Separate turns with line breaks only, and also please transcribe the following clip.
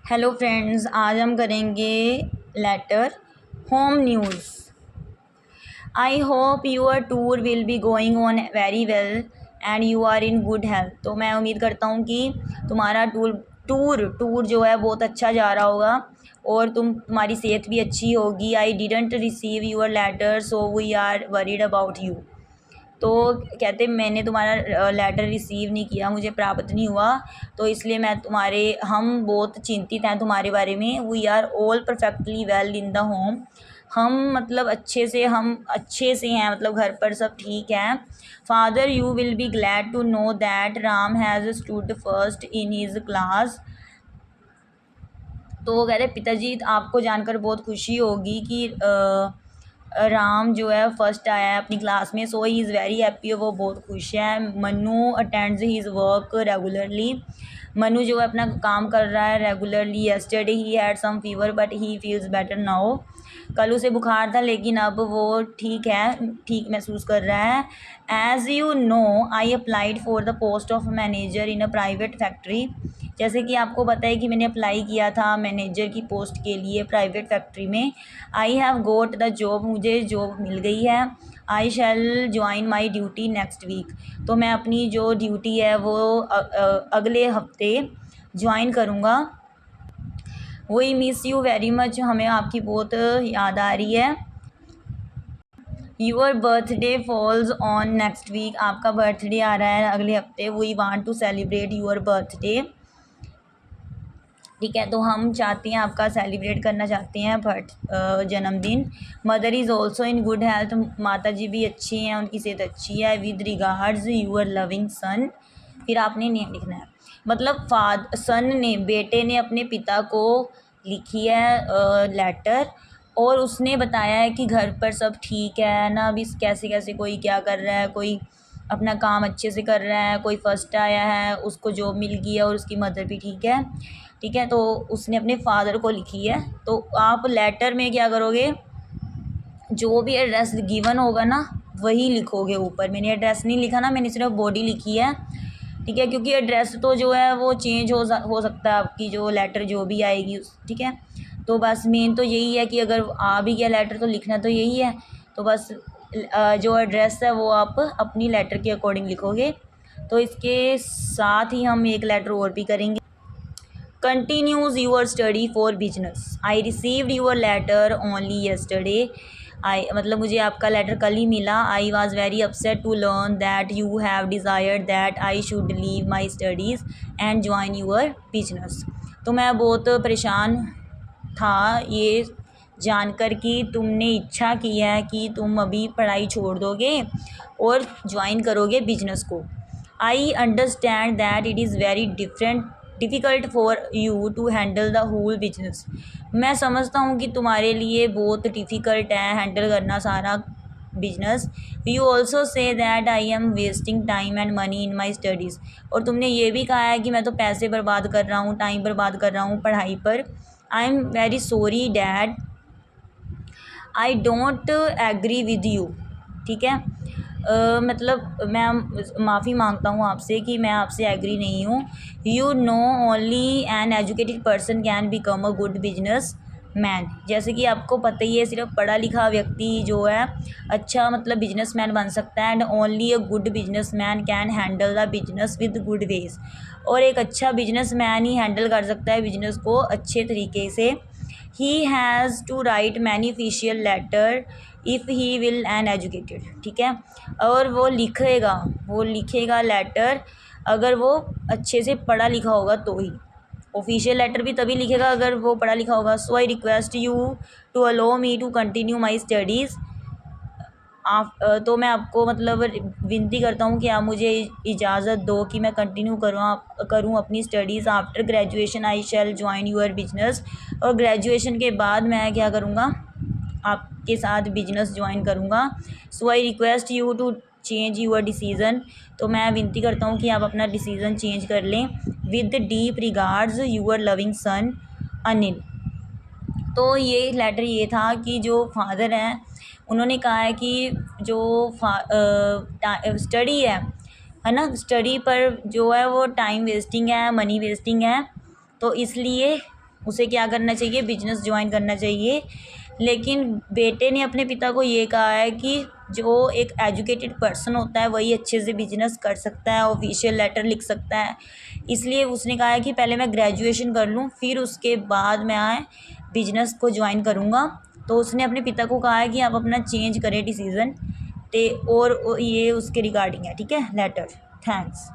Hello friends, आज हम करेंगे letter home news. I hope your tour will be going on very well and you are in good health. तो मैं उम्मीद करता हूँ कि तुम्हारा टूर टूर टूर जो है बहुत अच्छा जा रहा होगा और तुम्हारी सेहत भी अच्छी होगी। I didn't receive your letter so we are worried about you. तो कहते मैंने तुम्हारा लेटर रिसीव नहीं किया, मुझे प्राप्त नहीं हुआ, तो इसलिए हम बहुत चिंतित हैं तुम्हारे बारे में। We are all perfectly well in the home. हम अच्छे से हैं, मतलब घर पर सब ठीक हैं। Father you will be glad to know that Ram has stood first in his class. तो वो कह रहे पिताजी आपको जानकर बहुत खुशी होगी कि राम जो है फर्स्ट आया है अपनी क्लास में। So he is very happy, वो बहुत खुश है। Manu attends his work regularly. Manu जो है अपना काम कर रहा है regularly. Yesterday he had some fever but he feels better now. कल उसे बुखार था लेकिन अब वो ठीक महसूस कर रहा है। As you know I applied for the post of manager in a private factory. जैसे कि आपको पता है कि मैंने अप्लाई किया था मैनेजर की पोस्ट के लिए प्राइवेट फैक्ट्री में। I have got the job, मुझे जॉब मिल गई है। I shall join my duty next week. तो मैं अपनी जो ड्यूटी है वो अगले हफ्ते ज्वाइन करूँगा। We miss you very much, हमें आपकी बहुत याद आ रही है। Your birthday falls on next week, आपका बर्थडे आ रहा है अगले हफ्ते। We want to celebrate your birthday. ठीक है, तो हम चाहते हैं आपका सेलिब्रेट करना चाहते हैं जन्मदिन। Mother is also in good health, माता जी भी अच्छी हैं, उनकी सेहत अच्छी है। With regards your loving son. फिर आपने नेम लिखना है, मतलब बेटे ने अपने पिता को लिखी है लेटर, और उसने बताया है कि घर पर सब ठीक है ना। अभी कैसे कैसे कोई क्या कर रहा है, कोई अपना काम अच्छे से कर रहा है, कोई फर्स्ट आया है, उसको जॉब मिल गई है और उसकी मदर भी ठीक है। ठीक है, तो उसने अपने फादर को लिखी है। तो आप लेटर में क्या करोगे, जो भी एड्रेस गिवन होगा ना वही लिखोगे ऊपर। मैंने एड्रेस नहीं लिखा ना, मैंने सिर्फ बॉडी लिखी है। ठीक है, क्योंकि एड्रेस तो जो है वो चेंज हो सकता है, आपकी जो लेटर जो भी आएगी ठीक है। तो बस मेन तो यही है कि अगर आ भी गया लेटर तो लिखना तो यही है। तो बस जो एड्रेस है वो आप अपनी लेटर के अकॉर्डिंग लिखोगे। तो इसके साथ ही हम एक लेटर और भी करेंगे। Continues your study for business. I received your letter only yesterday. मतलब मुझे आपका लेटर कल ही मिला। I was very upset to learn that you have desired that I should leave my studies and join your business. तो मैं बहुत परेशान था ये जानकर कि तुमने इच्छा की है कि तुम अभी पढ़ाई छोड़ दोगे और ज्वाइन करोगे बिजनेस को। I understand that it is very difficult for you to handle the whole business. मैं समझता हूँ कि तुम्हारे लिए बहुत डिफ़िकल्ट है हैंडल करना सारा business. You also say that I am wasting time and money in my studies. और तुमने ये भी कहा है कि मैं तो पैसे बर्बाद कर रहा हूँ, टाइम बर्बाद कर रहा हूँ पढ़ाई पर। I am very sorry dad, I don't agree with you. ठीक है, मतलब मैं माफ़ी मांगता हूँ आपसे कि मैं आपसे एग्री नहीं हूँ। You know only an educated person can become a good business man. जैसे कि आपको पता ही है सिर्फ पढ़ा लिखा व्यक्ति जो है अच्छा मतलब बिजनेस मैन बन सकता है। And only a good businessman can handle the business with good ways. और एक अच्छा बिजनेस मैन ही हैंडल कर सकता है बिजनेस को अच्छे तरीके से। He has to write many official letter if he will an educated. ठीक है, और वो लिखेगा लेटर अगर वो अच्छे से पढ़ा लिखा होगा तो ही। ऑफिशियल लेटर भी तभी लिखेगा अगर वो पढ़ा लिखा होगा। So I request you to allow me to continue my studies. तो मैं आपको मतलब विनती करता हूँ कि आप मुझे इजाज़त दो कि मैं कंटिन्यू करूँ अपनी studies. After graduation I shall join your business. और ग्रेजुएशन के बाद मैं क्या करूँगा, आपके साथ बिजनेस ज्वाइन करूँगा। So I request you to change your decision. तो मैं विनती करता हूँ कि आप अपना डिसीज़न चेंज कर लें। With deep regards your loving son Anil. तो ये लेटर ये था कि जो फादर हैं उन्होंने कहा है कि जो स्टडी है ना, स्टडी पर जो है वो टाइम वेस्टिंग है, मनी वेस्टिंग है। तो इसलिए उसे क्या करना चाहिए, बिजनेस ज्वाइन करना चाहिए। लेकिन बेटे ने अपने पिता को ये कहा है कि जो एक एजुकेटेड पर्सन होता है वही अच्छे से बिजनेस कर सकता है, ऑफिशियल लेटर लिख सकता है। इसलिए उसने कहा है कि पहले मैं ग्रेजुएशन कर लूँ, फिर उसके बाद मैं बिजनेस को ज्वाइन करूँगा। तो उसने अपने पिता को कहा है कि आप अपना चेंज करें डिसीज़न। और ये उसके रिगार्डिंग है, ठीक है, लेटर। थैंक्स।